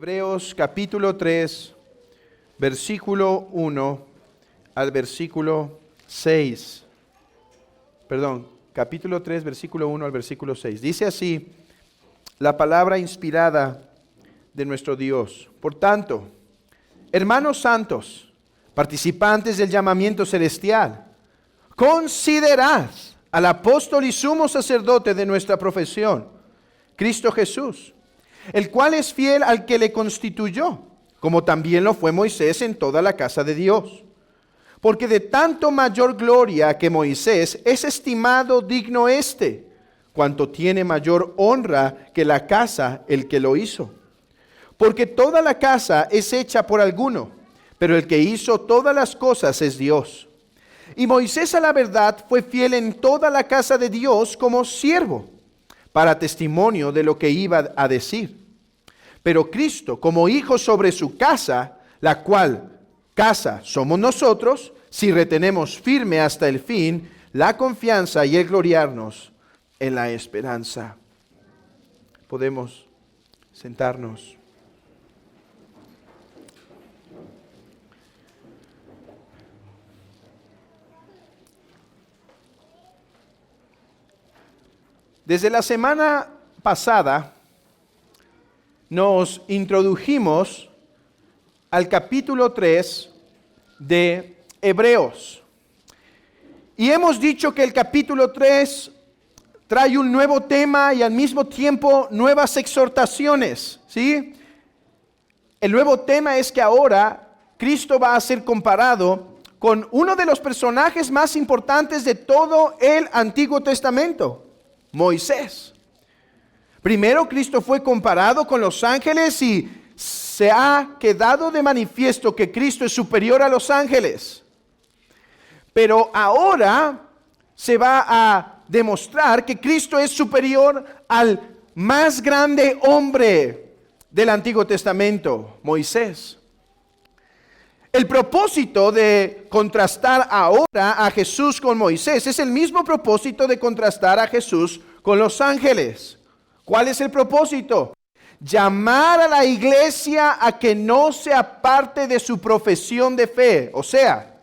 Hebreos capítulo 3, versículo 1 al versículo 6. Perdón, capítulo 3, versículo 1 al versículo 6. Dice así la palabra inspirada de nuestro Dios. Por tanto, hermanos santos, participantes del llamamiento celestial, considerad al apóstol y sumo sacerdote de nuestra profesión, Cristo Jesús, el cual es fiel al que le constituyó, como también lo fue Moisés en toda la casa de Dios. Porque de tanto mayor gloria que Moisés es estimado digno cuanto tiene mayor honra que la casa el que lo hizo. Porque toda la casa es hecha por alguno, pero el que hizo todas las cosas es Dios. Y Moisés a la verdad fue fiel en toda la casa de Dios como siervo, para testimonio de lo que iba a decir. Pero Cristo como hijo sobre su casa, la cual casa somos nosotros, si retenemos firme hasta el fin la confianza y el gloriarnos en la esperanza. Podemos sentarnos. Desde la semana pasada nos introdujimos al capítulo 3 de Hebreos. Y hemos dicho que el capítulo 3 trae un nuevo tema y al mismo tiempo nuevas exhortaciones, ¿sí? El nuevo tema es que ahora Cristo va a ser comparado con uno de los personajes más importantes de todo el Antiguo Testamento, Moisés. Primero, Cristo fue comparado con los ángeles y se ha quedado de manifiesto que Cristo es superior a los ángeles. Pero ahora se va a demostrar que Cristo es superior al más grande hombre del Antiguo Testamento, Moisés. El propósito de contrastar ahora a Jesús con Moisés es el mismo propósito de contrastar a Jesús con los ángeles. ¿Cuál es el propósito? Llamar a la iglesia a que no se aparte de su profesión de fe. O sea,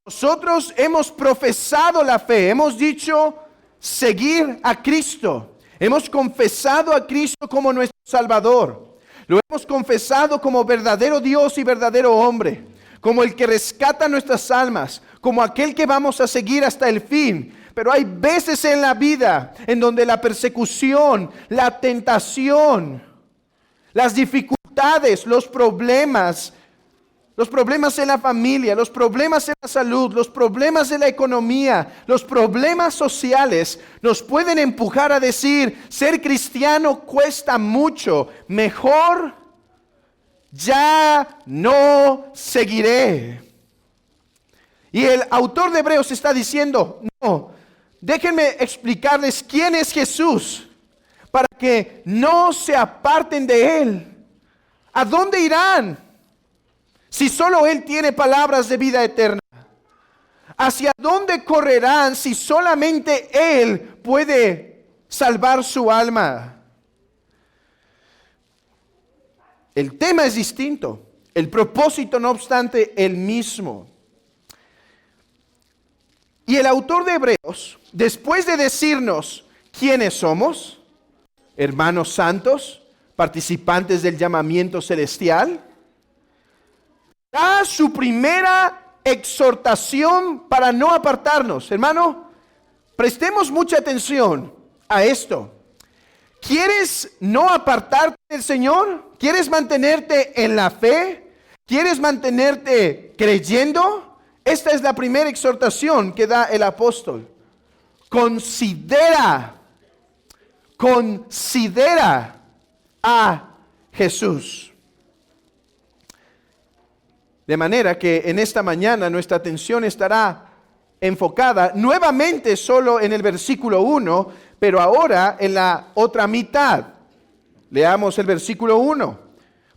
nosotros hemos profesado la fe, hemos dicho seguir a Cristo. Hemos confesado a Cristo como nuestro Salvador. Lo hemos confesado como verdadero Dios y verdadero hombre, como el que rescata nuestras almas, como aquel que vamos a seguir hasta el fin. Pero hay veces en la vida en donde la persecución, la tentación, las dificultades, los problemas en la familia, los problemas en la salud, los problemas de la economía, los problemas sociales nos pueden empujar a decir, ser cristiano cuesta mucho, mejor ya no seguiré. Y el autor de Hebreos está diciendo, no, déjenme explicarles quién es Jesús para que no se aparten de Él. ¿A dónde irán si solo Él tiene palabras de vida eterna? ¿Hacia dónde correrán si solamente Él puede salvar su alma? El tema es distinto, el propósito no obstante el mismo. Y el autor de Hebreos, después de decirnos quiénes somos, hermanos santos, participantes del llamamiento celestial, da su primera exhortación para no apartarnos. Hermano, prestemos mucha atención a esto. ¿Quieres no apartarte del Señor? ¿Quieres mantenerte en la fe? ¿Quieres mantenerte creyendo? Esta es la primera exhortación que da el apóstol. Considera a Jesús. De manera que en esta mañana nuestra atención estará enfocada nuevamente solo en el versículo 1, pero ahora en la otra mitad. Leamos el versículo 1.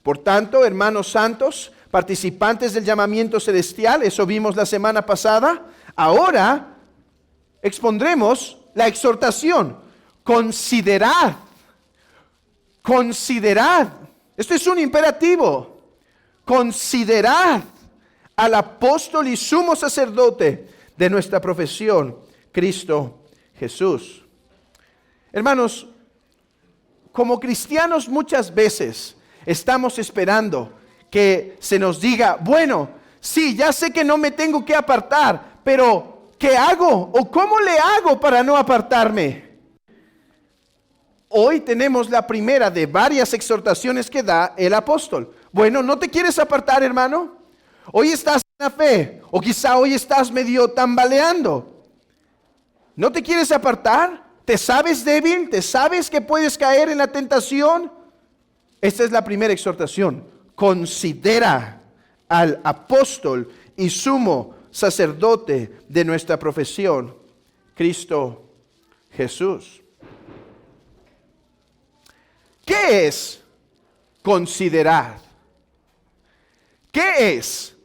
Por tanto, hermanos santos, participantes del llamamiento celestial, eso vimos la semana pasada, ahora expondremos la exhortación. Considerad Esto es un imperativo. Considerad al apóstol y sumo sacerdote de nuestra profesión, Cristo Jesús. Hermanos, como cristianos muchas veces estamos esperando que se nos diga, bueno, sí, ya sé que no me tengo que apartar, pero ¿qué hago? ¿O cómo le hago para no apartarme? Hoy tenemos la primera de varias exhortaciones que da el apóstol. Bueno, ¿no te quieres apartar, hermano? Hoy estás en la fe, o quizá hoy estás medio tambaleando. ¿No te quieres apartar? ¿Te sabes débil? ¿Te sabes que puedes caer en la tentación? Esta es la primera exhortación. Considera al apóstol y sumo sacerdote de nuestra profesión, Cristo Jesús. ¿Qué es considerar? ¿Qué es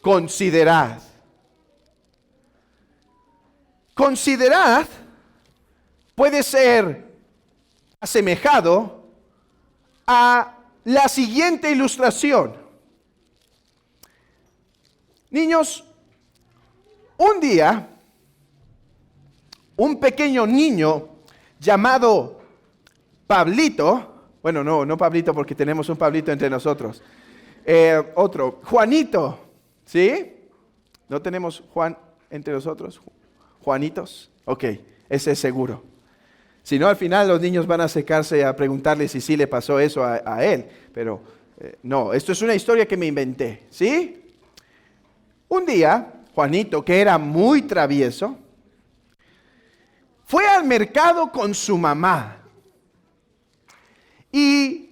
considerar? Considerar puede ser asemejado a la siguiente ilustración. Niños, un día, un pequeño niño llamado Pablito, bueno, no Pablito porque tenemos un Pablito entre nosotros, otro, Juanito, ¿sí? ¿No tenemos Juan entre nosotros? ¿Juanitos? Ok, ese es seguro. Si no, al final los niños van a acercarse a preguntarle si sí le pasó eso a él. Pero no, esto es una historia que me inventé, ¿sí? Un día, Juanito, que era muy travieso, fue al mercado con su mamá. Y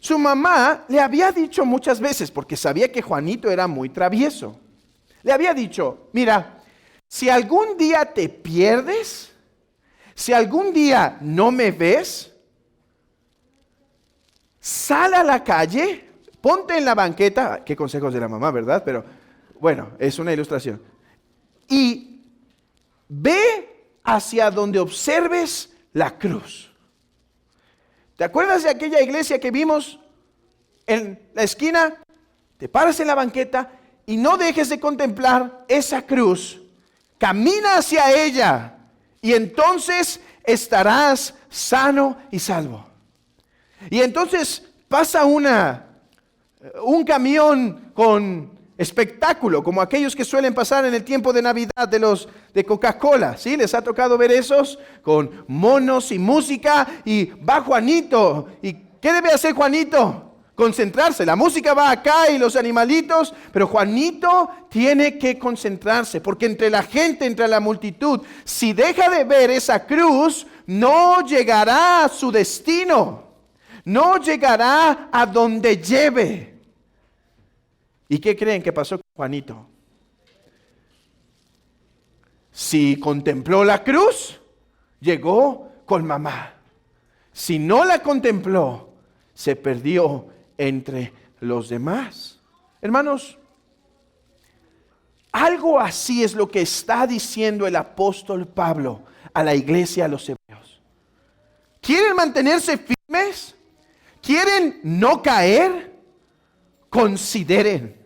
su mamá le había dicho muchas veces, porque sabía que Juanito era muy travieso, le había dicho, mira, si algún día te pierdes, si algún día no me ves, sal a la calle, ponte en la banqueta, qué consejos de la mamá, ¿verdad? Pero bueno, es una ilustración. Y ve hacia donde observes la cruz. ¿Te acuerdas de aquella iglesia que vimos en la esquina? Te paras en la banqueta y no dejes de contemplar esa cruz. Camina hacia ella y entonces estarás sano y salvo. Y entonces pasa un camión con espectáculo, como aquellos que suelen pasar en el tiempo de Navidad de Coca-Cola, ¿sí? ¿Les ha tocado ver esos? Con monos y música, y va Juanito. ¿Y qué debe hacer Juanito? Concentrarse. La música va acá y los animalitos, pero Juanito tiene que concentrarse, porque entre la gente, entre la multitud, si deja de ver esa cruz, no llegará a su destino, no llegará a donde lleve. ¿Y qué creen que pasó con Juanito? Si contempló la cruz, llegó con mamá. Si no la contempló, se perdió entre los demás. Hermanos, algo así es lo que está diciendo el apóstol Pablo a la iglesia, a los hebreos. ¿Quieren mantenerse firmes? ¿Quieren no caer? Consideren,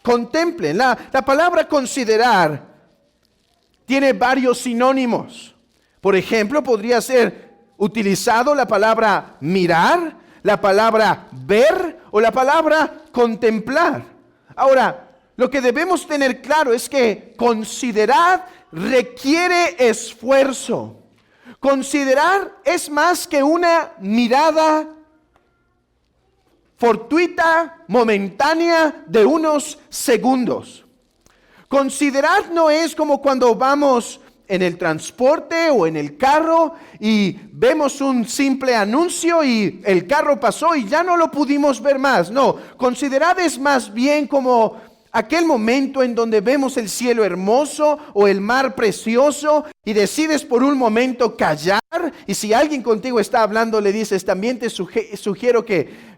contemplen. La palabra considerar tiene varios sinónimos. Por ejemplo, podría ser utilizado la palabra mirar, la palabra ver o la palabra contemplar. Ahora, lo que debemos tener claro es que considerar requiere esfuerzo. Considerar es más que una mirada fortuita, momentánea, de unos segundos. Considerar no es como cuando vamos en el transporte o en el carro y vemos un simple anuncio y el carro pasó y ya no lo pudimos ver más. No, considerar es más bien como aquel momento en donde vemos el cielo hermoso o el mar precioso y decides por un momento callar, y si alguien contigo está hablando le dices, también te sugiero que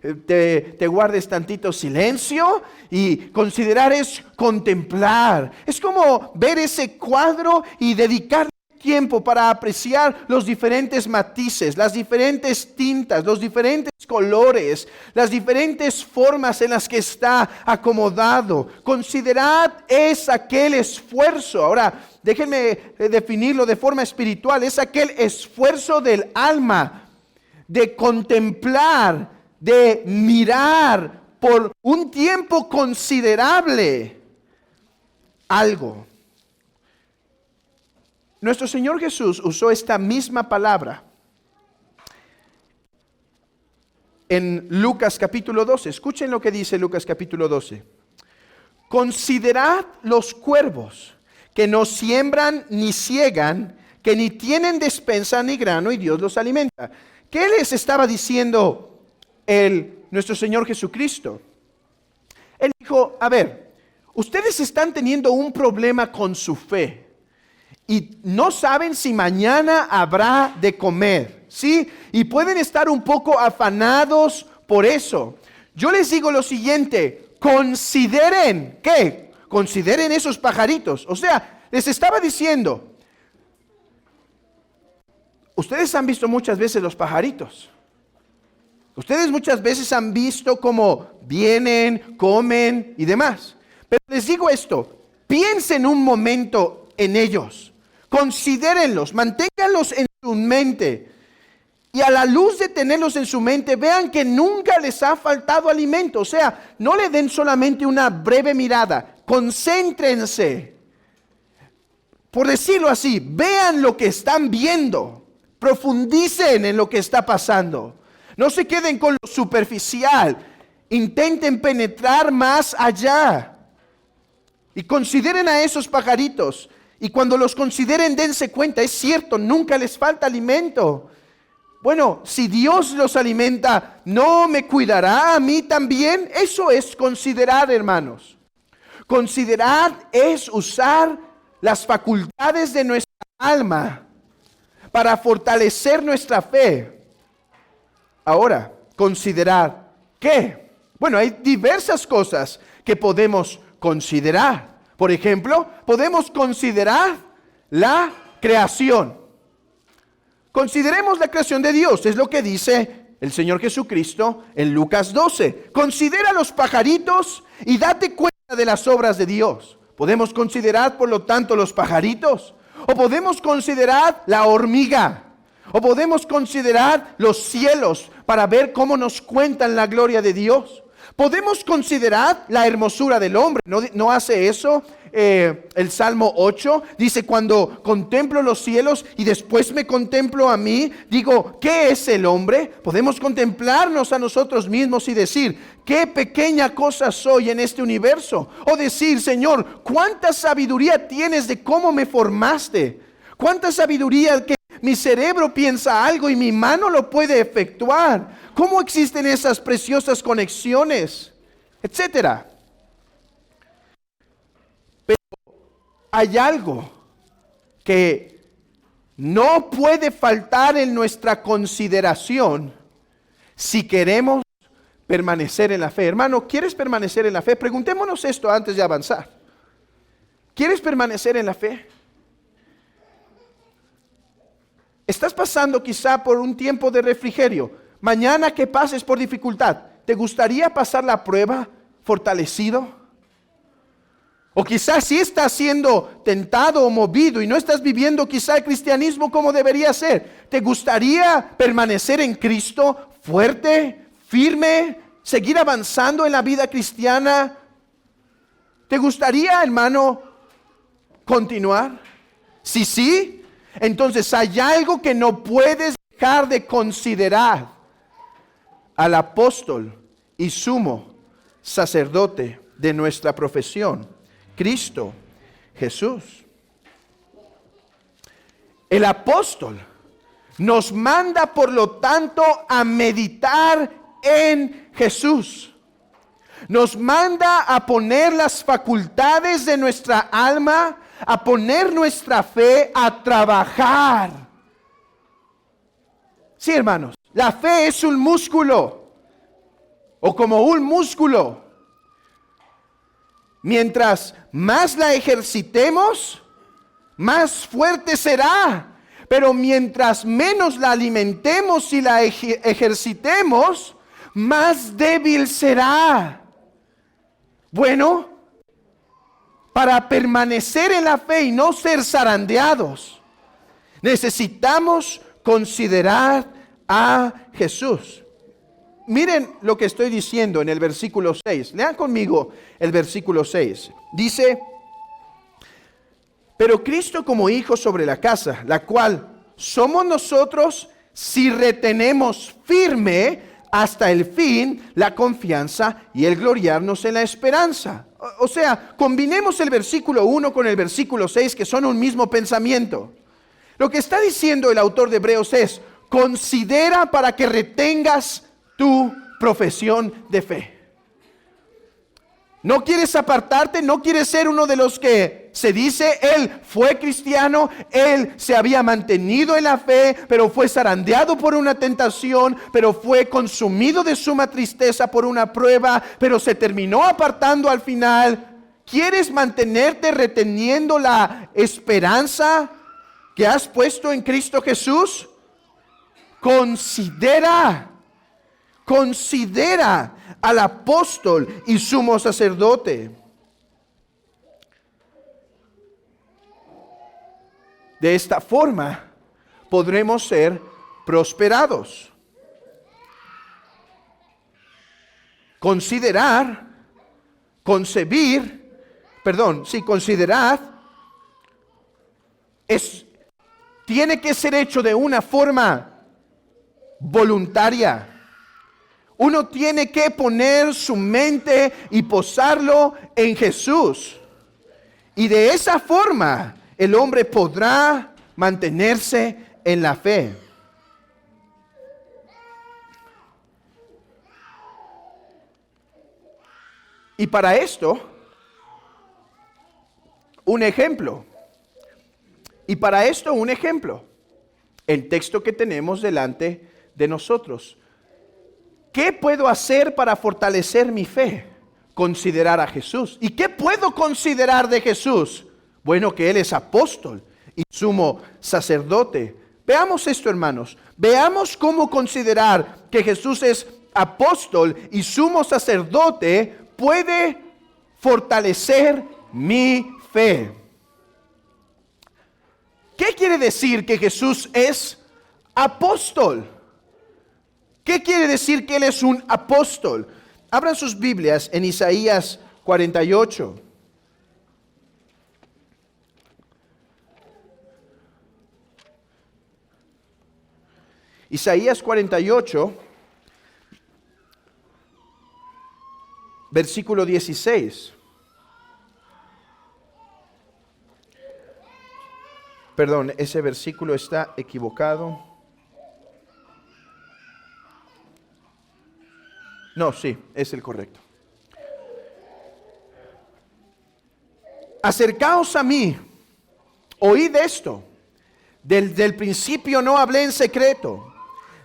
te guardes tantito silencio. Y considerar es contemplar, es como ver ese cuadro y dedicarle tiempo para apreciar los diferentes matices, las diferentes tintas, los diferentes colores, las diferentes formas en las que está acomodado. Considerad es aquel esfuerzo. Ahora, déjenme definirlo de forma espiritual. Es aquel esfuerzo del alma de contemplar, de mirar por un tiempo considerable algo. Nuestro Señor Jesús usó esta misma palabra en Lucas capítulo 12. Escuchen lo que dice Lucas capítulo 12. Considerad los cuervos, que no siembran ni ciegan, que ni tienen despensa ni grano, y Dios los alimenta. ¿Qué les estaba diciendo nuestro Señor Jesucristo? Él dijo, a ver, ustedes están teniendo un problema con su fe y no saben si mañana habrá de comer, ¿sí? Y pueden estar un poco afanados por eso. Yo les digo lo siguiente, consideren, ¿qué? Consideren esos pajaritos. O sea, les estaba diciendo, ustedes han visto muchas veces los pajaritos. Ustedes muchas veces han visto cómo vienen, comen y demás. Pero les digo esto, piensen un momento en ellos. Considérenlos, manténganlos en su mente. Y a la luz de tenerlos en su mente, vean que nunca les ha faltado alimento. O sea, no le den solamente una breve mirada. Concéntrense. Por decirlo así, vean lo que están viendo. Profundicen en lo que está pasando. No se queden con lo superficial. Intenten penetrar más allá. Y consideren a esos pajaritos. Y cuando los consideren, dense cuenta, es cierto, nunca les falta alimento. Bueno, si Dios los alimenta, ¿no me cuidará a mí también? Eso es considerar, hermanos. Considerar es usar las facultades de nuestra alma para fortalecer nuestra fe. Ahora, considerar ¿qué? Bueno, hay diversas cosas que podemos considerar. Por ejemplo, podemos considerar la creación. Consideremos la creación de Dios, es lo que dice el Señor Jesucristo en Lucas 12. Considera los pajaritos y date cuenta de las obras de Dios. Podemos considerar, por lo tanto, los pajaritos, o podemos considerar la hormiga, o podemos considerar los cielos para ver cómo nos cuentan la gloria de Dios. Podemos considerar la hermosura del hombre. ¿No hace eso el Salmo 8? Dice, cuando contemplo los cielos y después me contemplo a mí, digo, ¿qué es el hombre? Podemos contemplarnos a nosotros mismos y decir, qué pequeña cosa soy en este universo. O decir, Señor, cuánta sabiduría tienes de cómo me formaste. Cuánta sabiduría que mi cerebro piensa algo y mi mano lo puede efectuar. ¿Cómo existen esas preciosas conexiones? Etcétera. Pero hay algo que no puede faltar en nuestra consideración si queremos permanecer en la fe. Hermano, ¿quieres permanecer en la fe? Preguntémonos esto antes de avanzar. ¿Quieres permanecer en la fe? Estás pasando quizá por un tiempo de refrigerio. Mañana que pases por dificultad, ¿te gustaría pasar la prueba fortalecido? O quizás sí estás siendo tentado o movido y no estás viviendo quizá el cristianismo como debería ser. ¿Te gustaría permanecer en Cristo fuerte, firme, seguir avanzando en la vida cristiana? ¿Te gustaría, hermano, continuar? Si sí, entonces hay algo que no puedes dejar de considerar al apóstol y sumo sacerdote de nuestra profesión, Cristo Jesús. El apóstol nos manda, por lo tanto, a meditar en Jesús. Nos manda a poner las facultades de nuestra alma, a poner nuestra fe a trabajar. Sí, hermanos, la fe es un músculo, o como un músculo. Mientras más la ejercitemos, más fuerte será. Pero mientras menos la alimentemos y la ejercitemos, más débil será. Bueno, para permanecer en la fe y no ser zarandeados, necesitamos considerar a Jesús. Miren lo que estoy diciendo en el versículo 6. Lean conmigo el versículo 6. Dice: pero Cristo como hijo sobre la casa, la cual somos nosotros si retenemos firme hasta el fin la confianza y el gloriarnos en la esperanza. O sea, combinemos el versículo 1 con el versículo 6, que son un mismo pensamiento. Lo que está diciendo el autor de Hebreos es: considera para que retengas tu profesión de fe. No quieres apartarte, no quieres ser uno de los que se dice, él fue cristiano, él se había mantenido en la fe, pero fue zarandeado por una tentación, pero fue consumido de suma tristeza por una prueba, pero se terminó apartando al final. ¿Quieres mantenerte reteniendo la esperanza que has puesto en Cristo Jesús? Considera al apóstol y sumo sacerdote. De esta forma podremos ser prosperados. Considerad tiene que ser hecho de una forma voluntaria. Uno tiene que poner su mente y posarlo en Jesús. Y de esa forma el hombre podrá mantenerse en la fe. Y para esto, un ejemplo. El texto que tenemos delante de nosotros. ¿Qué puedo hacer para fortalecer mi fe? Considerar a Jesús. ¿Y qué puedo considerar de Jesús? Bueno, que Él es apóstol y sumo sacerdote. Veamos esto, hermanos. Veamos cómo considerar que Jesús es apóstol y sumo sacerdote puede fortalecer mi fe. ¿Qué quiere decir que Jesús es apóstol? ¿Qué quiere decir que Él es un apóstol? Abran sus Biblias en Isaías 48. Isaías 48, versículo 16. Perdón, ese versículo está equivocado. No, sí, es el correcto. Acercaos a mí, oíd esto. Desde el principio no hablé en secreto.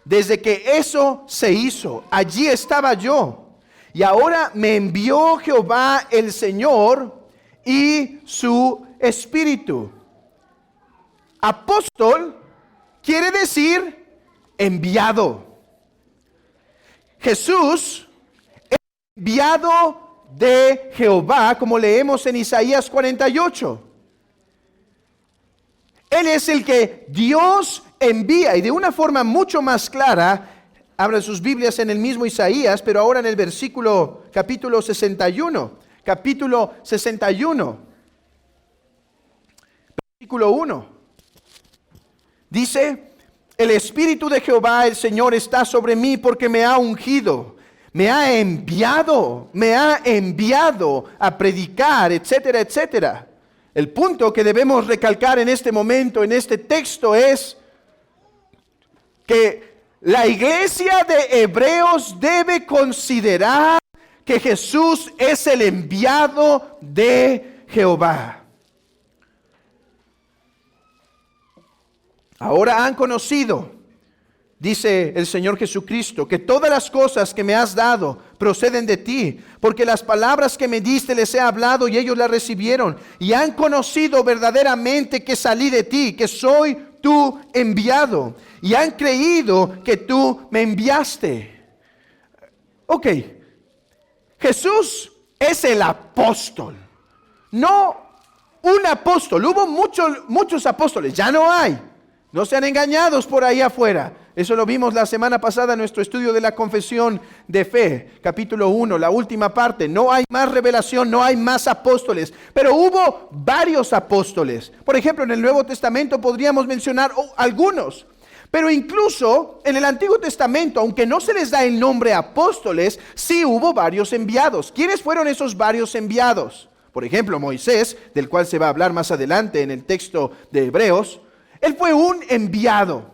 Desde que eso se hizo, allí estaba yo. Y ahora me envió Jehová el Señor y su Espíritu. Apóstol quiere decir enviado. Jesús es enviado de Jehová, como leemos en Isaías 48. Él es el que Dios envía, y de una forma mucho más clara. Abran sus Biblias en el mismo Isaías, pero ahora en el capítulo 61. Capítulo 61. Versículo 1. Dice: el Espíritu de Jehová, el Señor, está sobre mí porque me ha ungido, me ha enviado a predicar, etcétera, etcétera. El punto que debemos recalcar en este momento, en este texto, es que la iglesia de Hebreos debe considerar que Jesús es el enviado de Jehová. Ahora han conocido Dice el Señor Jesucristo, que todas las cosas que me has dado proceden de ti, porque las palabras que me diste les he hablado y ellos las recibieron y han conocido verdaderamente que salí de ti, que soy tu enviado, y han creído que tú me enviaste. Ok, Jesús es el apóstol, no un apóstol. Hubo muchos apóstoles, ya no hay. No sean engañados por ahí afuera. Eso lo vimos la semana pasada en nuestro estudio de la confesión de fe, capítulo 1, la última parte. No hay más revelación, no hay más apóstoles, pero hubo varios apóstoles. Por ejemplo, en el Nuevo Testamento podríamos mencionar algunos, pero incluso en el Antiguo Testamento, aunque no se les da el nombre apóstoles, sí hubo varios enviados. ¿Quiénes fueron esos varios enviados? Por ejemplo, Moisés, del cual se va a hablar más adelante en el texto de Hebreos. Él fue un enviado.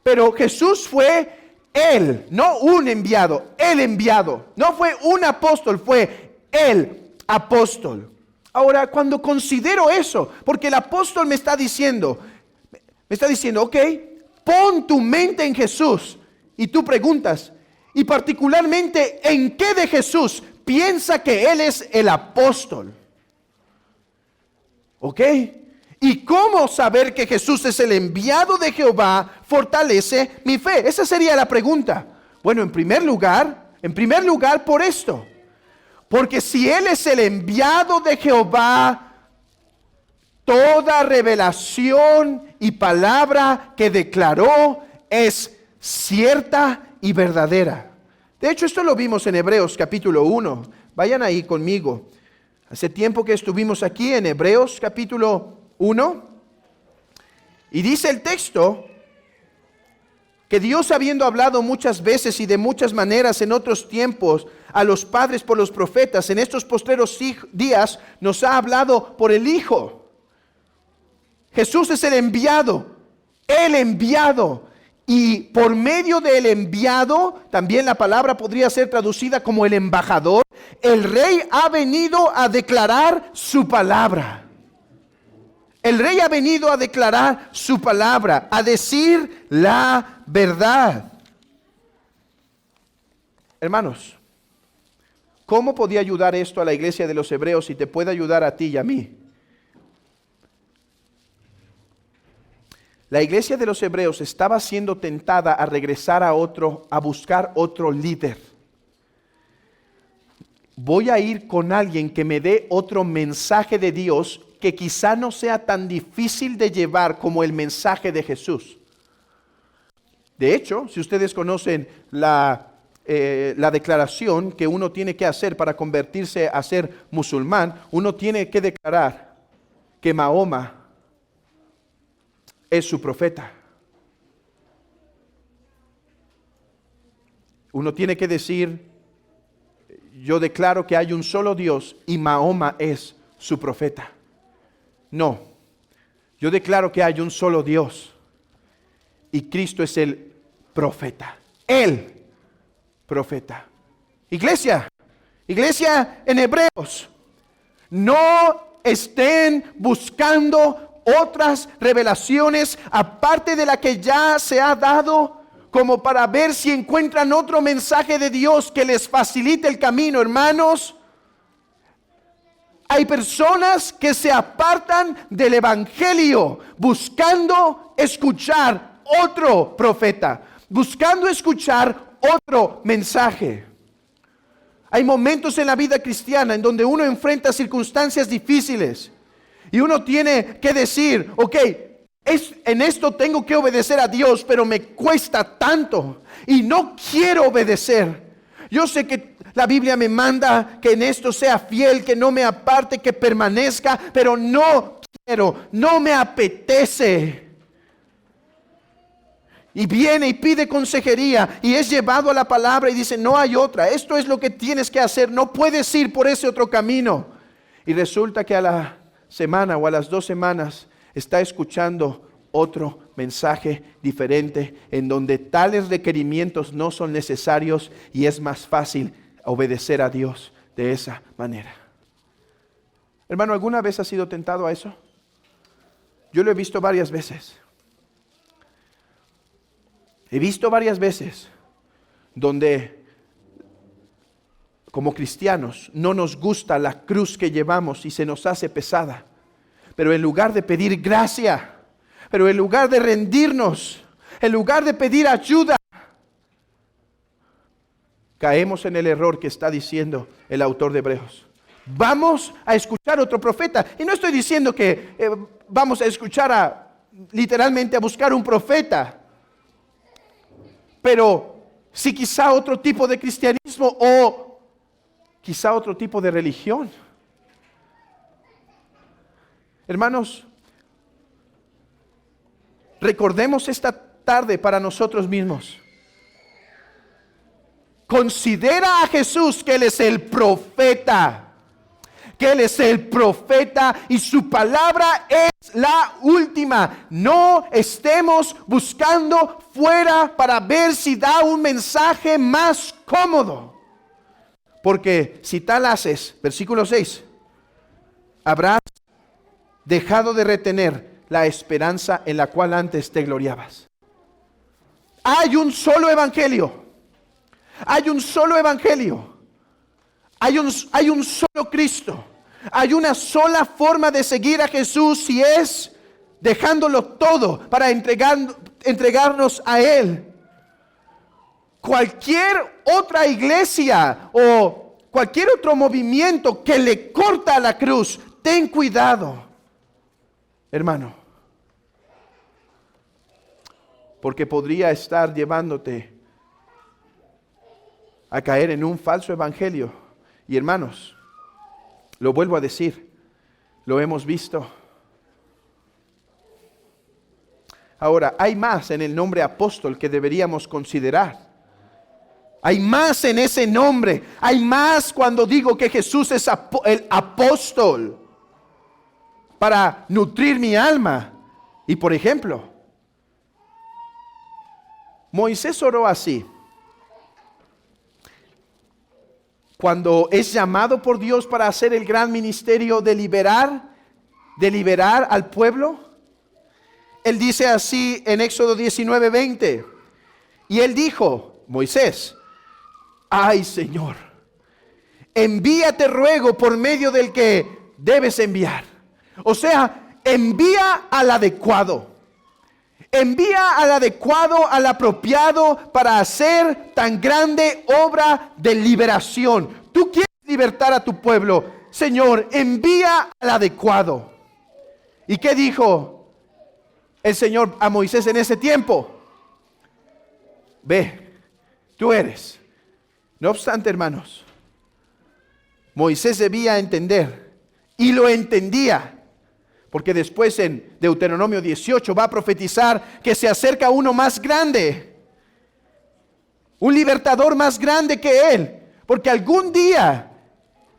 Pero Jesús fue él, no un enviado, el enviado. No fue un apóstol, fue el apóstol. Ahora, cuando considero eso, porque el apóstol me está diciendo, ok, pon tu mente en Jesús. Y tú preguntas, y particularmente, ¿en qué de Jesús piensa que Él es el apóstol? ¿Ok? ¿Y cómo saber que Jesús es el enviado de Jehová fortalece mi fe? Esa sería la pregunta. Bueno, en primer lugar por esto. Porque si Él es el enviado de Jehová, toda revelación y palabra que declaró es cierta y verdadera. De hecho, esto lo vimos en Hebreos capítulo 1. Vayan ahí conmigo. Hace tiempo que estuvimos aquí en Hebreos capítulo 1, y dice el texto que Dios, habiendo hablado muchas veces y de muchas maneras en otros tiempos a los padres por los profetas, en estos postreros días nos ha hablado por el Hijo. Jesús es el enviado, y por medio del enviado, también la palabra podría ser traducida como el embajador. El Rey ha venido a declarar su palabra. El Rey ha venido a declarar su palabra, a decir la verdad. Hermanos, ¿cómo podía ayudar esto a la iglesia de los hebreos y te puede ayudar a ti y a mí? La iglesia de los hebreos estaba siendo tentada a regresar a buscar otro líder. Voy a ir con alguien que me dé otro mensaje de Dios que quizá no sea tan difícil de llevar como el mensaje de Jesús. De hecho, si ustedes conocen la declaración que uno tiene que hacer para convertirse a ser musulmán, uno tiene que declarar que Mahoma es su profeta. Uno tiene que decir, yo declaro que hay un solo Dios y Mahoma es su profeta. No, yo declaro que hay un solo Dios y Cristo es el profeta, el profeta. Iglesia en Hebreos, no estén buscando otras revelaciones aparte de la que ya se ha dado, como para ver si encuentran otro mensaje de Dios que les facilite el camino. Hermanos, hay personas que se apartan del evangelio buscando escuchar otro profeta, buscando escuchar otro mensaje. Hay momentos en la vida cristiana en donde uno enfrenta circunstancias difíciles y uno tiene que decir, ok, en esto tengo que obedecer a Dios, pero me cuesta tanto y no quiero obedecer. Yo sé que la Biblia me manda que en esto sea fiel, que no me aparte, que permanezca, pero no quiero, no me apetece. Y viene y pide consejería y es llevado a la palabra y dice, no hay otra, esto es lo que tienes que hacer, no puedes ir por ese otro camino. Y resulta que a la semana o a las 2 semanas está escuchando otro mensaje diferente en donde tales requerimientos no son necesarios y es más fácil obedecer a Dios de esa manera. Hermano, ¿alguna vez has sido tentado a eso? Yo lo he visto varias veces. He visto varias veces donde como cristianos no nos gusta la cruz que llevamos y se nos hace pesada. Pero en lugar de pedir gracia, pero en lugar de rendirnos, en lugar de pedir ayuda, caemos en el error que está diciendo el autor de Hebreos. Vamos a escuchar otro profeta. Y no estoy diciendo que vamos a escuchar literalmente a buscar un profeta. Pero si quizá otro tipo de cristianismo o quizá otro tipo de religión. Hermanos, recordemos esta tarde para nosotros mismos. Considera a Jesús que Él es el profeta. Que Él es el profeta y su palabra es la última. No estemos buscando fuera para ver si da un mensaje más cómodo. Porque si tal haces, versículo 6, habrás dejado de retener la esperanza en la cual antes te gloriabas. Hay un solo evangelio. Hay un solo evangelio. Hay un solo Cristo. Hay una sola forma de seguir a Jesús y es dejándolo todo para entregarnos a Él. Cualquier otra iglesia o cualquier otro movimiento que le corta a la cruz, ten cuidado, hermano. Porque podría estar llevándote a caer en un falso evangelio. Y hermanos, lo vuelvo a decir, lo hemos visto. Ahora, hay más en el nombre apóstol que deberíamos considerar. Hay más en ese nombre. Hay más cuando digo que Jesús es el apóstol para nutrir mi alma. Y por ejemplo, Moisés oró así. Cuando es llamado por Dios para hacer el gran ministerio de liberar al pueblo, él dice así en Éxodo 19:20. Y él dijo, Moisés, ay Señor, envíate ruego por medio del que debes enviar. O sea, envía al adecuado. Envía al adecuado, al apropiado para hacer tan grande obra de liberación. Tú quieres libertar a tu pueblo. Señor, envía al adecuado. ¿Y qué dijo el Señor a Moisés en ese tiempo? Ve, tú eres. No obstante, hermanos, Moisés debía entender y lo entendía. Porque después en Deuteronomio 18 va a profetizar que se acerca uno más grande. Un libertador más grande que él. Porque algún día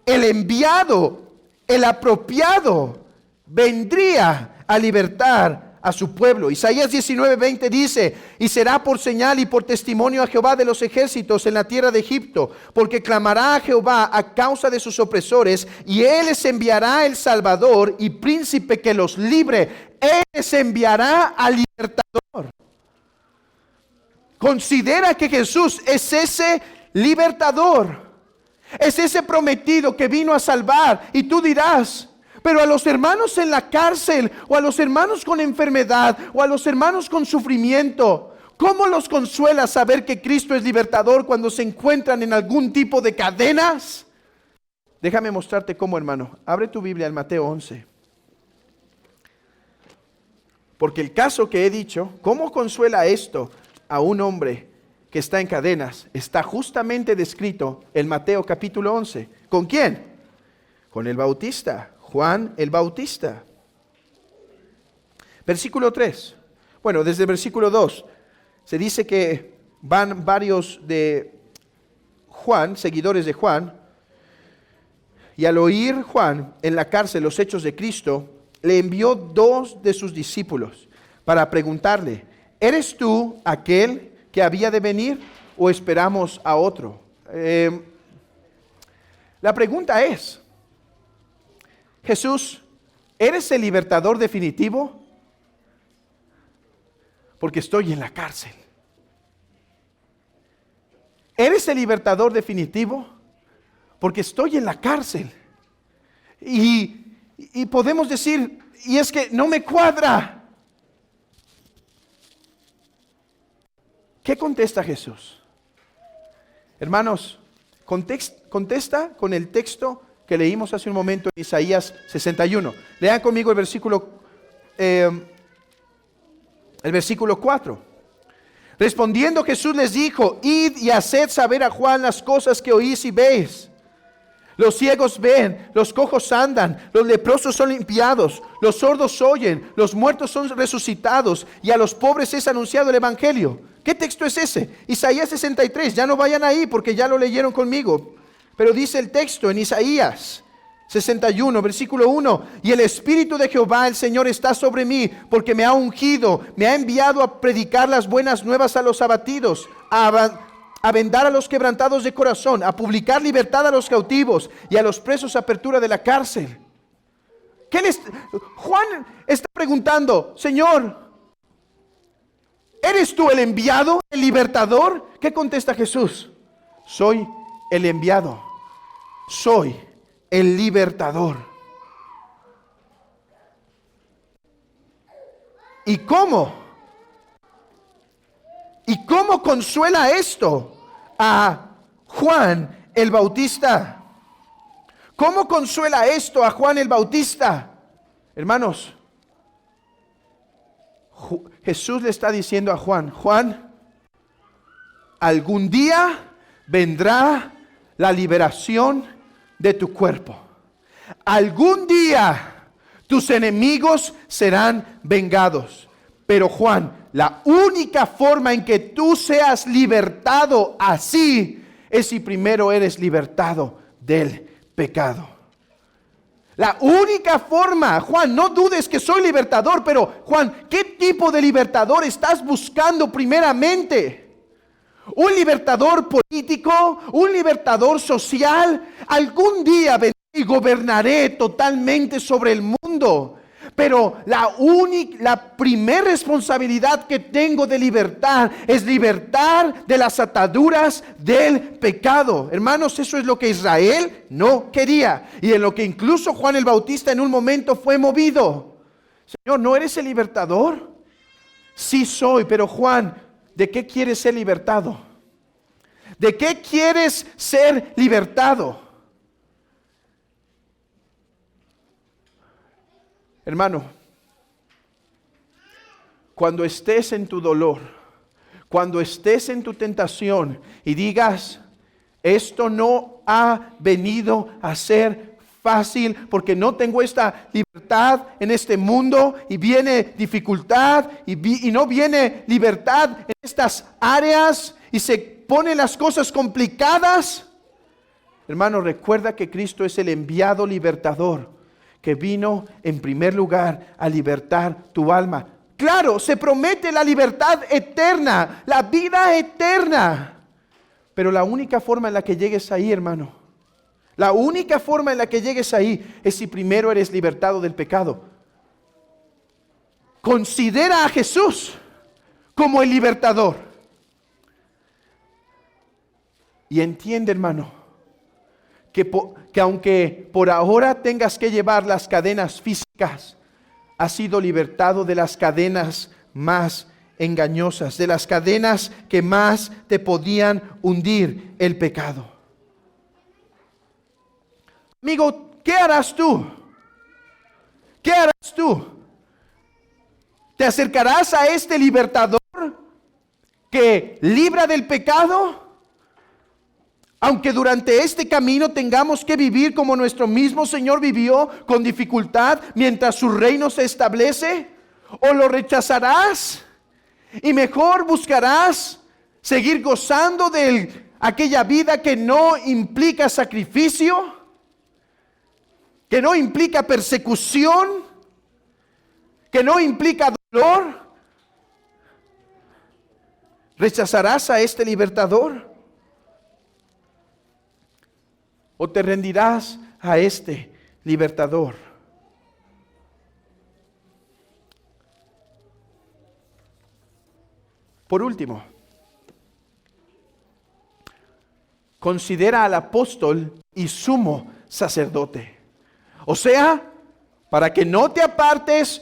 el enviado, el apropiado, vendría a libertar a su pueblo. Isaías 19:20 dice, y será por señal y por testimonio a Jehová de los ejércitos en la tierra de Egipto, porque clamará a Jehová a causa de sus opresores, y Él les enviará el Salvador y príncipe que los libre. Él les enviará al libertador. Considera que Jesús es ese libertador, es ese prometido que vino a salvar. Y tú dirás, pero a los hermanos en la cárcel, o a los hermanos con enfermedad, o a los hermanos con sufrimiento, ¿cómo los consuela saber que Cristo es libertador cuando se encuentran en algún tipo de cadenas? Déjame mostrarte cómo, hermano. Abre tu Biblia en Mateo 11. Porque el caso que he dicho, ¿cómo consuela esto a un hombre que está en cadenas? Está justamente descrito en Mateo capítulo 11. ¿Con quién? Con el Bautista. Juan el Bautista. Versículo 3. Bueno, desde el versículo 2 se dice que van varios de Juan, seguidores de Juan, y al oír Juan en la cárcel los hechos de Cristo, le envió 2 de sus discípulos para preguntarle, ¿eres tú aquel que había de venir o esperamos a otro? La pregunta es, Jesús, ¿eres el libertador definitivo? Porque estoy en la cárcel. ¿Eres el libertador definitivo? Porque estoy en la cárcel. Y podemos decir, y es que no me cuadra. ¿Qué contesta Jesús? Hermanos, contesta con el texto que leímos hace un momento en Isaías 61. Lean conmigo el versículo 4. Respondiendo Jesús les dijo: id y haced saber a Juan las cosas que oís y veis. Los ciegos ven, los cojos andan, los leprosos son limpiados, los sordos oyen, los muertos son resucitados, y a los pobres es anunciado el evangelio. ¿Qué texto es ese? Isaías 63. Ya no vayan ahí porque ya lo leyeron conmigo. Pero dice el texto en Isaías 61, versículo 1: y el Espíritu de Jehová el Señor está sobre mí, porque me ha ungido, me ha enviado a predicar las buenas nuevas a los abatidos, a vendar a los quebrantados de corazón, a publicar libertad a los cautivos y a los presos apertura de la cárcel. Juan está preguntando: Señor, ¿eres tú el enviado, el libertador? ¿Qué contesta Jesús? Soy el enviado, soy el libertador. ¿Y cómo? ¿Y cómo consuela esto a Juan el Bautista? ¿Cómo consuela esto a Juan el Bautista? Hermanos, Jesús le está diciendo a Juan: Juan, algún día vendrá la liberación de tu cuerpo. Algún día tus enemigos serán vengados. Pero Juan, la única forma en que tú seas libertado así es si primero eres libertado del pecado. La única forma, Juan, no dudes que soy libertador, pero Juan, ¿qué tipo de libertador estás buscando primeramente? ¿Un libertador político? ¿Un libertador social? Algún día vendré y gobernaré totalmente sobre el mundo. Pero la primera responsabilidad que tengo de libertad es libertar de las ataduras del pecado. Hermanos, eso es lo que Israel no quería, y en lo que incluso Juan el Bautista en un momento fue movido. Señor, ¿no eres el libertador? Sí soy, pero Juan, ¿de qué quieres ser libertado? ¿De qué quieres ser libertado? Hermano, cuando estés en tu dolor, cuando estés en tu tentación y digas: esto no ha venido a ser fácil porque no tengo esta libertad en este mundo, y viene dificultad y no viene libertad en estas áreas y se ponen las cosas complicadas. Hermano, recuerda que Cristo es el enviado libertador que vino en primer lugar a libertar tu alma. Claro, se promete la libertad eterna, la vida eterna. Pero la única forma en la que llegues ahí, hermano, la única forma en la que llegues ahí es si primero eres libertado del pecado. Considera a Jesús como el libertador. Y entiende, hermano, que aunque por ahora tengas que llevar las cadenas físicas, has sido libertado de las cadenas más engañosas, de las cadenas que más te podían hundir: el pecado. Amigo, ¿qué harás tú? ¿Qué harás tú? ¿Te acercarás a este libertador que libra del pecado? Aunque durante este camino tengamos que vivir como nuestro mismo Señor vivió, con dificultad, mientras su reino se establece. ¿O lo rechazarás y mejor buscarás seguir gozando de aquella vida que no implica sacrificio, que no implica persecución, que no implica dolor? ¿Rechazarás a este libertador? ¿O te rendirás a este libertador? Por último, considera al apóstol y sumo sacerdote. O sea, para que no te apartes,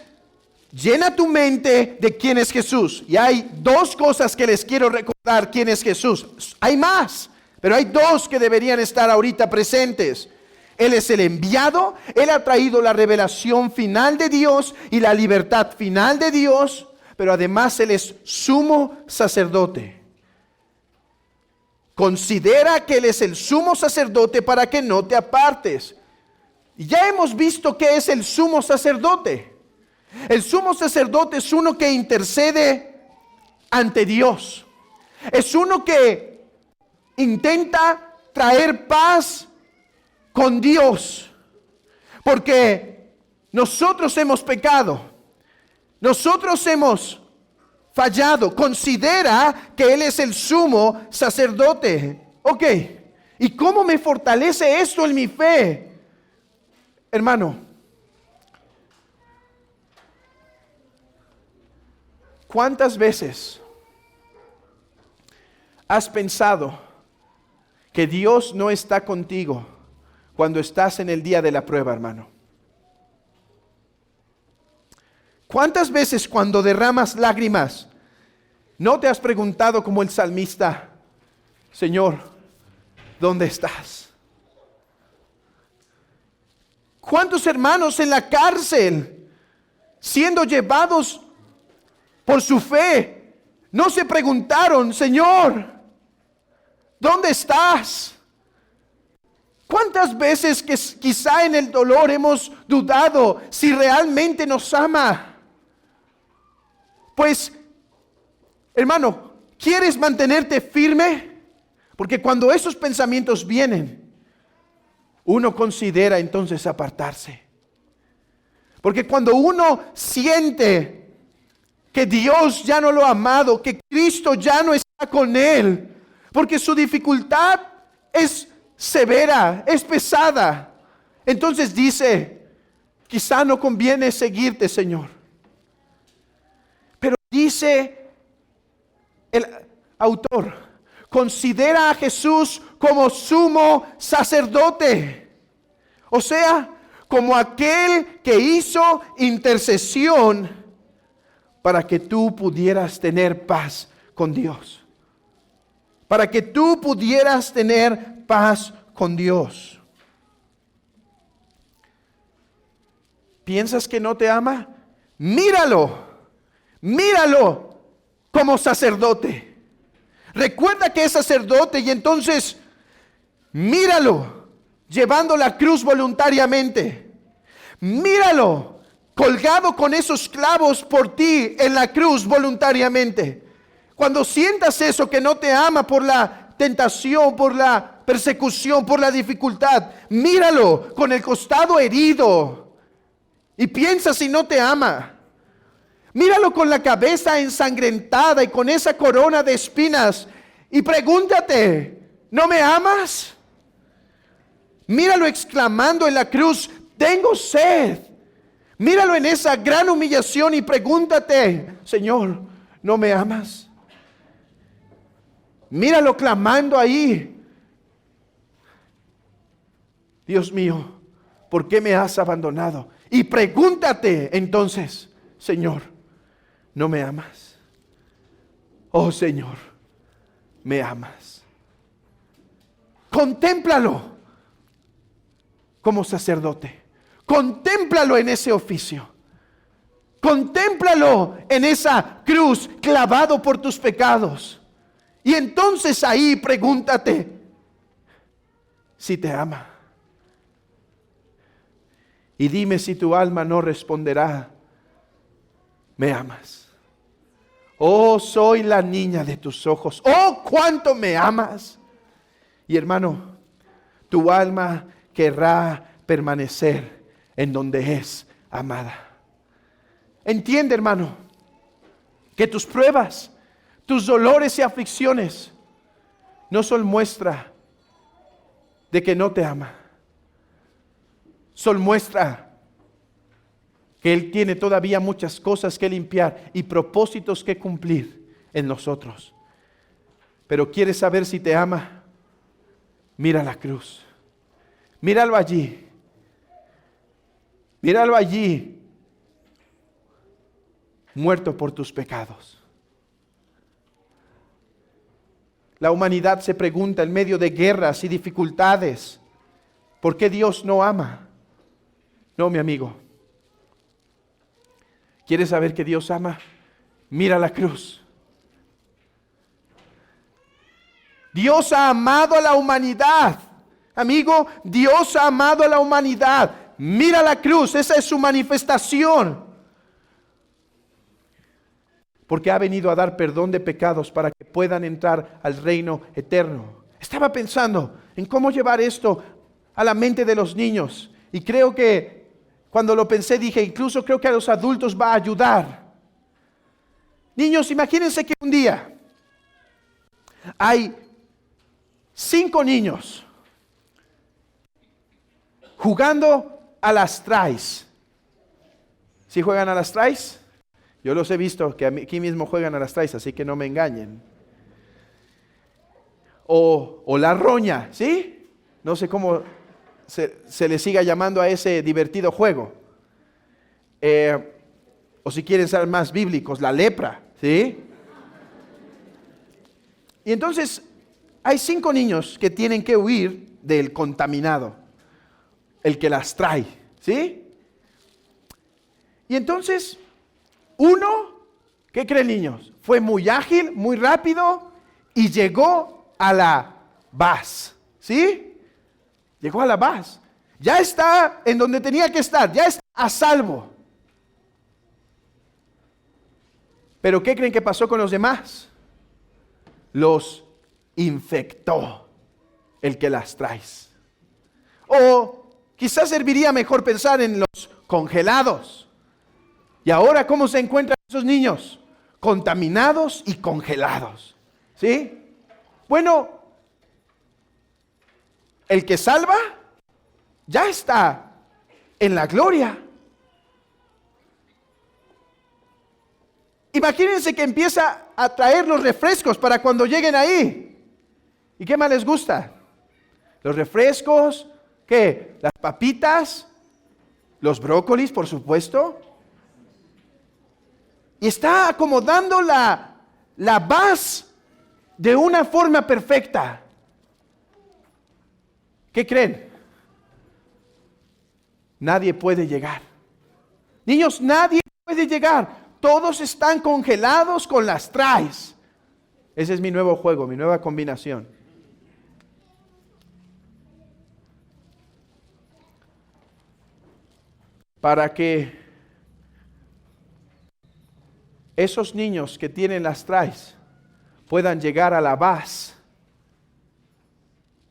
llena tu mente de quién es Jesús. Y hay dos cosas que les quiero recordar quién es Jesús. Hay más, pero hay dos que deberían estar ahorita presentes. Él es el enviado, Él ha traído la revelación final de Dios y la libertad final de Dios, pero además Él es sumo sacerdote. Considera que Él es el sumo sacerdote para que no te apartes. Y ya hemos visto qué es el sumo sacerdote. El sumo sacerdote es uno que intercede ante Dios. Es uno que intenta traer paz con Dios. Porque nosotros hemos pecado. Nosotros hemos fallado. Considera que Él es el sumo sacerdote. Ok. ¿Y cómo me fortalece esto en mi fe? Hermano, ¿cuántas veces has pensado que Dios no está contigo cuando estás en el día de la prueba, hermano? ¿Cuántas veces cuando derramas lágrimas no te has preguntado como el salmista, Señor, ¿dónde estás? ¿Cuántos hermanos en la cárcel, siendo llevados por su fe, no se preguntaron, Señor, ¿dónde estás? ¿Cuántas veces que quizá en el dolor hemos dudado si realmente nos ama? Pues, hermano, ¿quieres mantenerte firme? Porque cuando esos pensamientos vienen, uno considera entonces apartarse. Porque cuando uno siente que Dios ya no lo ha amado, que Cristo ya no está con él, porque su dificultad es severa, es pesada, entonces dice, quizá no conviene seguirte, Señor. Pero dice el autor, considera a Jesús como sumo sacerdote. O sea, como aquel que hizo intercesión para que tú pudieras tener paz con Dios. Para que tú pudieras tener paz con Dios. ¿Piensas que no te ama? Míralo. Míralo como sacerdote. Recuerda que es sacerdote y entonces míralo llevando la cruz voluntariamente. Míralo colgado con esos clavos por ti en la cruz voluntariamente. Cuando sientas eso, que no te ama por la tentación, por la persecución, por la dificultad, míralo con el costado herido y piensa si no te ama. Míralo con la cabeza ensangrentada y con esa corona de espinas y pregúntate, ¿no me amas? Míralo exclamando en la cruz, tengo sed. Míralo en esa gran humillación y pregúntate, Señor, ¿no me amas? Míralo clamando ahí, Dios mío, ¿por qué me has abandonado? Y pregúntate entonces, Señor, ¿no me amas? Oh Señor, ¿me amas? Contémplalo como sacerdote. Contémplalo en ese oficio. Contémplalo en esa cruz clavado por tus pecados. Y entonces ahí pregúntate si te ama. Y dime si tu alma no responderá, ¿me amas? Oh, soy la niña de tus ojos. Oh, cuánto me amas. Y hermano, tu alma querrá permanecer en donde es amada. Entiende, hermano, que tus pruebas, tus dolores y aflicciones no son muestra de que no te ama. Son muestra que Él tiene todavía muchas cosas que limpiar y propósitos que cumplir en nosotros. Pero ¿quieres saber si te ama? Mira la cruz. Míralo allí. Míralo allí. Muerto por tus pecados. La humanidad se pregunta en medio de guerras y dificultades, ¿por qué Dios no ama? No, mi amigo. ¿Quieres saber que Dios ama? Mira la cruz. Dios ha amado a la humanidad. Amigo, Dios ha amado a la humanidad. Mira la cruz, esa es su manifestación. Porque ha venido a dar perdón de pecados para que puedan entrar al reino eterno. Estaba pensando en cómo llevar esto a la mente de los niños. Y creo que cuando lo pensé dije, incluso creo que a los adultos va a ayudar. Niños, imagínense que un día hay 5 niños jugando a las traes. ¿Sí juegan a las traes? Yo los he visto que aquí mismo juegan a las traes, así que no me engañen. O la roña, ¿sí? No sé cómo se le siga llamando a ese divertido juego. O si quieren ser más bíblicos, la lepra, ¿sí? Y entonces hay 5 niños que tienen que huir del contaminado, el que las trae, ¿sí? Y entonces uno, ¿qué creen, niños? Fue muy ágil, muy rápido y llegó a la base, ¿sí? Llegó a la base. Ya está en donde tenía que estar, ya está a salvo. Pero ¿qué creen que pasó con los demás? Los infectó el que las trae. O quizás serviría mejor pensar en los congelados. Y ahora, ¿cómo se encuentran esos niños? Contaminados y congelados. ¿Sí? Bueno, el que salva ya está en la gloria. Imagínense que empieza a traer los refrescos para cuando lleguen ahí. ¿Y qué más les gusta? Los refrescos, ¿qué? Las papitas, los brócolis, por supuesto. Y está acomodando la base de una forma perfecta. ¿Qué creen? Nadie puede llegar. Niños, nadie puede llegar. Todos están congelados con las traes. Ese es mi nuevo juego, mi nueva combinación. Para que esos niños que tienen las traes puedan llegar a la base,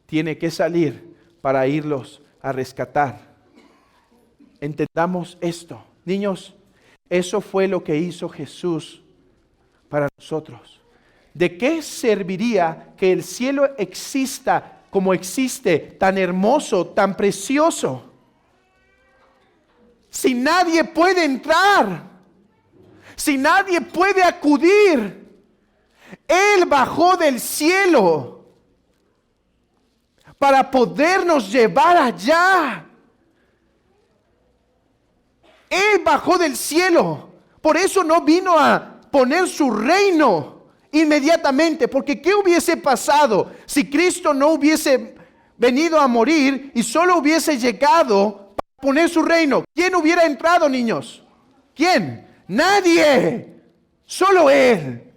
tiene que salir para irlos a rescatar. Entendamos esto. Niños, eso fue lo que hizo Jesús para nosotros. ¿De qué serviría que el cielo exista como existe, tan hermoso, tan precioso, si nadie puede entrar? Si nadie puede acudir. Él bajó del cielo para podernos llevar allá. Él bajó del cielo. Por eso no vino a poner su reino inmediatamente. Porque ¿qué hubiese pasado si Cristo no hubiese venido a morir y solo hubiese llegado para poner su reino? ¿Quién hubiera entrado, niños? ¿Quién? Nadie, solo Él.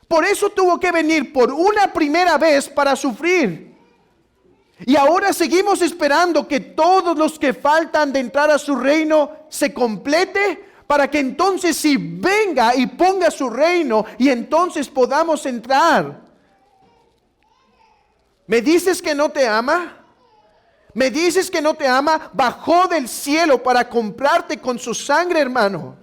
Por eso tuvo que venir por una primera vez para sufrir. Y ahora seguimos esperando que todos los que faltan de entrar a su reino se complete, para que entonces sí venga y ponga su reino y entonces podamos entrar. ¿Me dices que no te ama? ¿Me dices que no te ama? Bajó del cielo para comprarte con su sangre, hermano.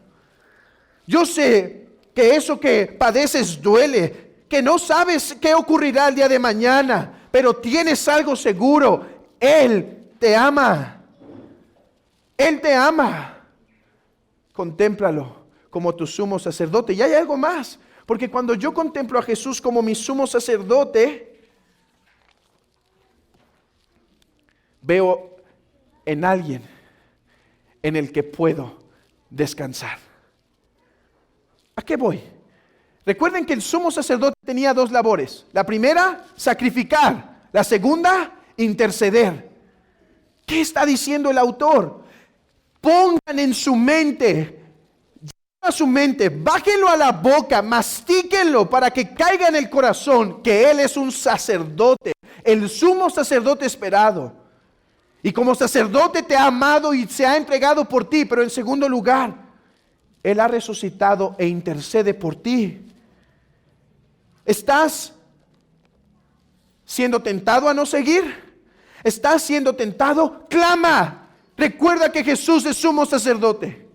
Yo sé que eso que padeces duele, que no sabes qué ocurrirá el día de mañana, pero tienes algo seguro: Él te ama. Él te ama. Contémplalo como tu sumo sacerdote. Y hay algo más, porque cuando yo contemplo a Jesús como mi sumo sacerdote, veo en alguien en el que puedo descansar. ¿A qué voy? Recuerden que el sumo sacerdote tenía dos labores. La primera, sacrificar. La segunda, interceder. ¿Qué está diciendo el autor? Pongan en su mente, a su mente, bájenlo a la boca, mastíquenlo para que caiga en el corazón que Él es un sacerdote, el sumo sacerdote esperado. Y como sacerdote te ha amado y se ha entregado por ti, pero en segundo lugar, Él ha resucitado e intercede por ti. ¿Estás siendo tentado a no seguir? ¿Estás siendo tentado? Clama. Recuerda que Jesús es sumo sacerdote.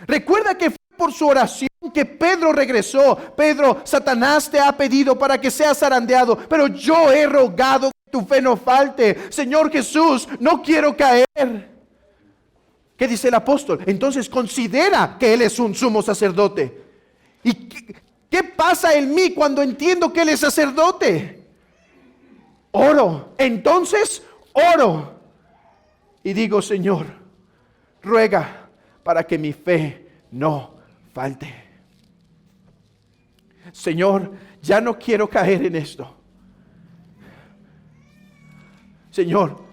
Recuerda que fue por su oración que Pedro regresó. Pedro, Satanás te ha pedido para que seas zarandeado, pero yo he rogado que tu fe no falte. Señor Jesús, no quiero caer. ¿Qué dice el apóstol? Entonces considera que Él es un sumo sacerdote. ¿Y qué pasa en mí cuando entiendo que Él es sacerdote? Oro. Entonces oro. Y digo, Señor, ruega para que mi fe no falte. Señor, ya no quiero caer en esto. Señor,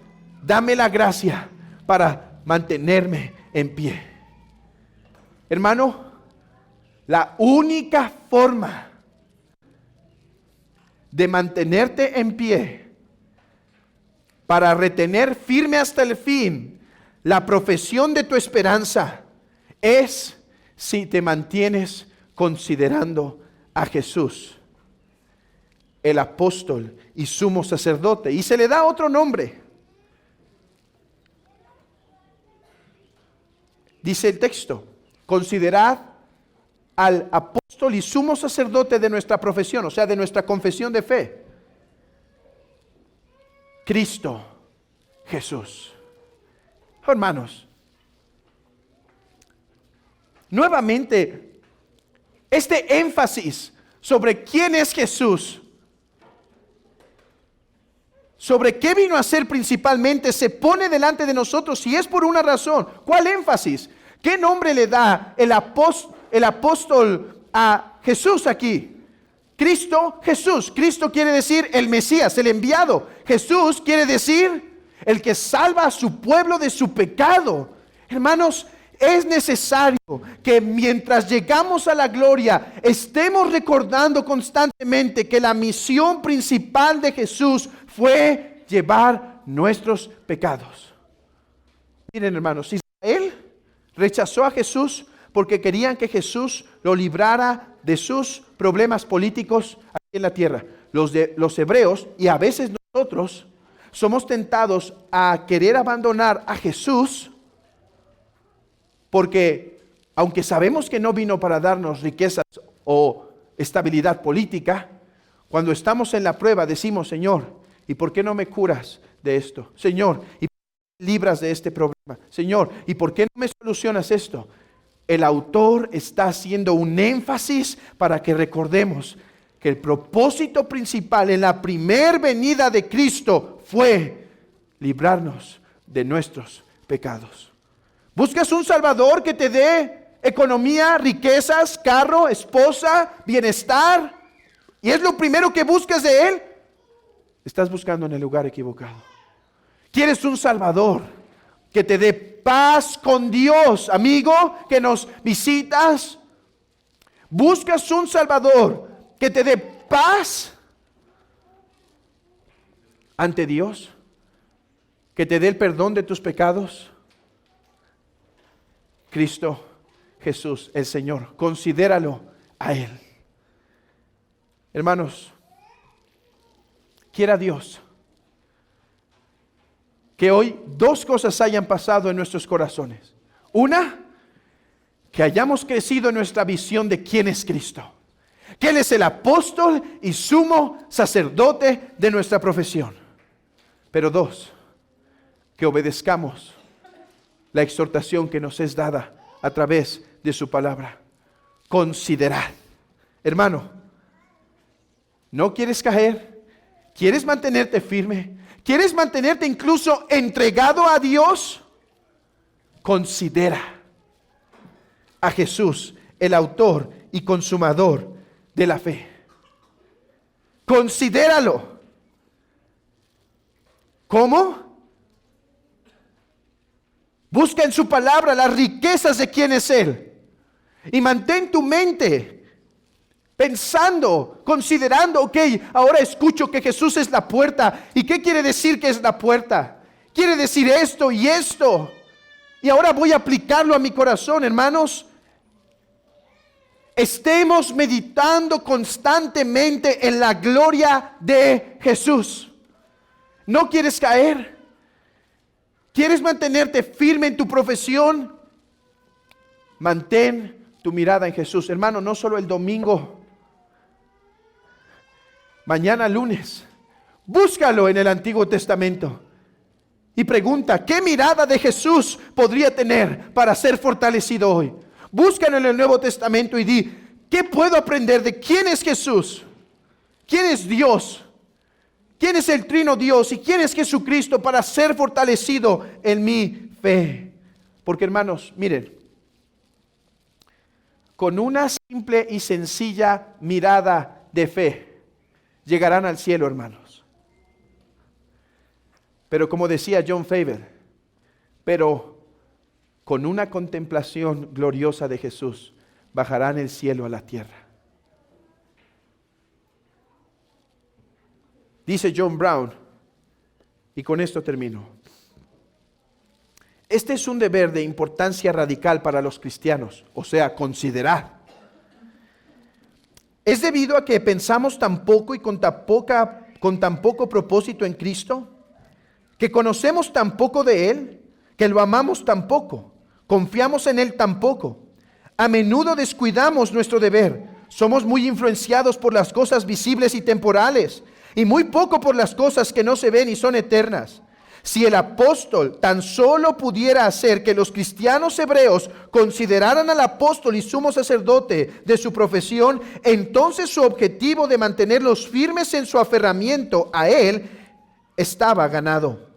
dame la gracia para mantenerme en pie. Hermano, la única forma de mantenerte en pie para retener firme hasta el fin la profesión de tu esperanza es si te mantienes considerando a Jesús, el apóstol y sumo sacerdote, y se le da otro nombre. Dice el texto, considerad al apóstol y sumo sacerdote de nuestra profesión, o sea, de nuestra confesión de fe, Cristo Jesús. Hermanos, nuevamente, este énfasis sobre quién es Jesús, sobre qué vino a hacer principalmente, se pone delante de nosotros y es por una razón. ¿Cuál énfasis? ¿Qué nombre le da el apóstol a Jesús aquí? Cristo Jesús. Cristo quiere decir el Mesías, el enviado. Jesús quiere decir el que salva a su pueblo de su pecado. Hermanos, es necesario que mientras llegamos a la gloria estemos recordando constantemente que la misión principal de Jesús fue llevar nuestros pecados. Miren, hermanos, Israel rechazó a Jesús porque querían que Jesús lo librara de sus problemas políticos aquí en la tierra. Los hebreos, y a veces nosotros, somos tentados a querer abandonar a Jesús porque, aunque sabemos que no vino para darnos riquezas o estabilidad política, cuando estamos en la prueba decimos, Señor, ¿y por qué no me curas de esto? Señor, ¿y por qué me libras de este problema? Señor, ¿y por qué no me solucionas esto? El autor está haciendo un énfasis para que recordemos que el propósito principal en la primer venida de Cristo fue librarnos de nuestros pecados. ¿Buscas un Salvador que te dé economía, riquezas, carro, esposa, bienestar? ¿Y es lo primero que buscas de Él? Estás buscando en el lugar equivocado. ¿Quieres un Salvador que te dé paz con Dios, amigo, que nos visitas? ¿Buscas un Salvador que te dé paz ante Dios? ¿Que te dé el perdón de tus pecados? Cristo Jesús, el Señor. Considéralo a Él. Hermanos, quiera Dios que hoy dos cosas hayan pasado en nuestros corazones. Una, que hayamos crecido en nuestra visión de quién es Cristo. Que Él es el apóstol y sumo sacerdote de nuestra profesión. Pero dos, que obedezcamos la exhortación que nos es dada a través de su palabra. Considerad. Hermano, ¿no quieres caer? ¿Quieres mantenerte firme? ¿Quieres mantenerte incluso entregado a Dios? Considera a Jesús, el autor y consumador de la fe. Considéralo. ¿Cómo? Busca en su palabra las riquezas de quién es Él. Y mantén tu mente pensando, considerando, ok, ahora escucho que Jesús es la puerta. ¿Y qué quiere decir que es la puerta? Quiere decir esto y esto. Y ahora voy a aplicarlo a mi corazón, hermanos. Estemos meditando constantemente en la gloria de Jesús. ¿No quieres caer? ¿Quieres mantenerte firme en tu profesión? Mantén tu mirada en Jesús. Hermano, no solo el domingo. Mañana lunes. Búscalo en el Antiguo Testamento. Y pregunta, ¿qué mirada de Jesús podría tener para ser fortalecido hoy? Búscalo en el Nuevo Testamento y di, ¿qué puedo aprender de quién es Jesús? ¿Quién es Dios? ¿Quién es el Trino Dios? ¿Y quién es Jesucristo para ser fortalecido en mi fe? Porque hermanos, miren, con una simple y sencilla mirada de fe, llegarán al cielo, hermanos. Pero como decía John Faber, pero con una contemplación gloriosa de Jesús, bajarán el cielo a la tierra. Dice John Brown, y con esto termino. Este es un deber de importancia radical para los cristianos, o sea, considerar. ¿Es debido a que pensamos tan poco y con tan poco propósito en Cristo? ¿Que conocemos tan poco de Él? ¿Que lo amamos tan poco? ¿Confiamos en Él tan poco? A menudo descuidamos nuestro deber. Somos muy influenciados por las cosas visibles y temporales, y muy poco por las cosas que no se ven y son eternas. Si el apóstol tan solo pudiera hacer que los cristianos hebreos consideraran al apóstol y sumo sacerdote de su profesión, entonces su objetivo de mantenerlos firmes en su aferramiento a Él estaba ganado.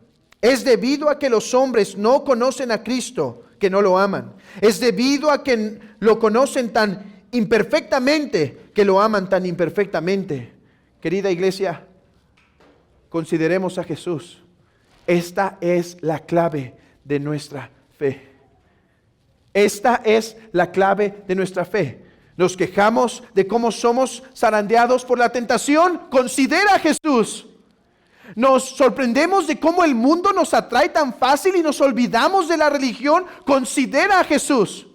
Es debido a que los hombres no conocen a Cristo que no lo aman. Es debido a que lo conocen tan imperfectamente que lo aman tan imperfectamente. Querida iglesia, consideremos a Jesús. Esta es la clave de nuestra fe. Esta es la clave de nuestra fe. Nos quejamos de cómo somos zarandeados por la tentación. Considera a Jesús. Nos sorprendemos de cómo el mundo nos atrae tan fácil y nos olvidamos de la religión. Considera a Jesús.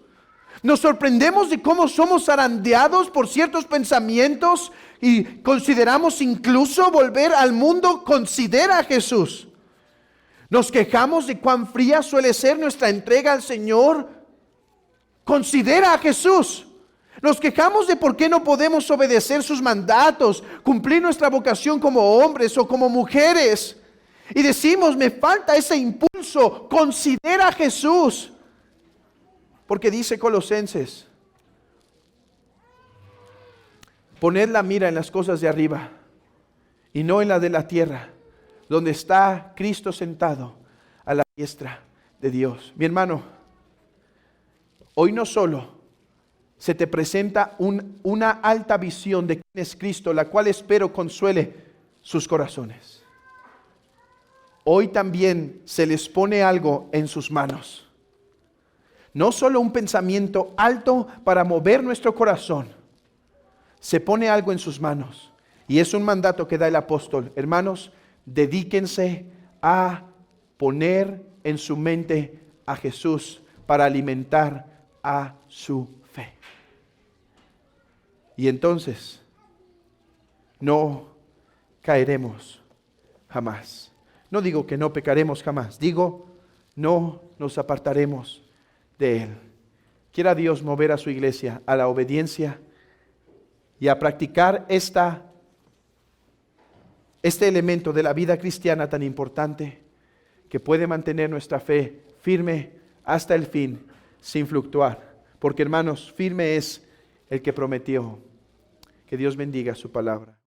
Nos sorprendemos de cómo somos zarandeados por ciertos pensamientos y consideramos incluso volver al mundo. Considera a Jesús. Nos quejamos de cuán fría suele ser nuestra entrega al Señor. Considera a Jesús. Nos quejamos de por qué no podemos obedecer sus mandatos, cumplir nuestra vocación como hombres o como mujeres. Y decimos, me falta ese impulso. Considera a Jesús. Porque dice Colosenses, poned la mira en las cosas de arriba y no en la de la tierra, donde está Cristo sentado a la diestra de Dios. Mi hermano, hoy no solo se te presenta una alta visión de quién es Cristo, la cual espero consuele sus corazones. Hoy también se les pone algo en sus manos. No solo un pensamiento alto para mover nuestro corazón, se pone algo en sus manos. Y es un mandato que da el apóstol. Hermanos, dedíquense a poner en su mente a Jesús para alimentar a su fe. Y entonces no caeremos jamás. No digo que no pecaremos jamás, digo no nos apartaremos de Él. Quiera Dios mover a su iglesia a la obediencia y a practicar este elemento de la vida cristiana tan importante que puede mantener nuestra fe firme hasta el fin sin fluctuar. Porque hermanos, firme es el que prometió. Que Dios bendiga su palabra.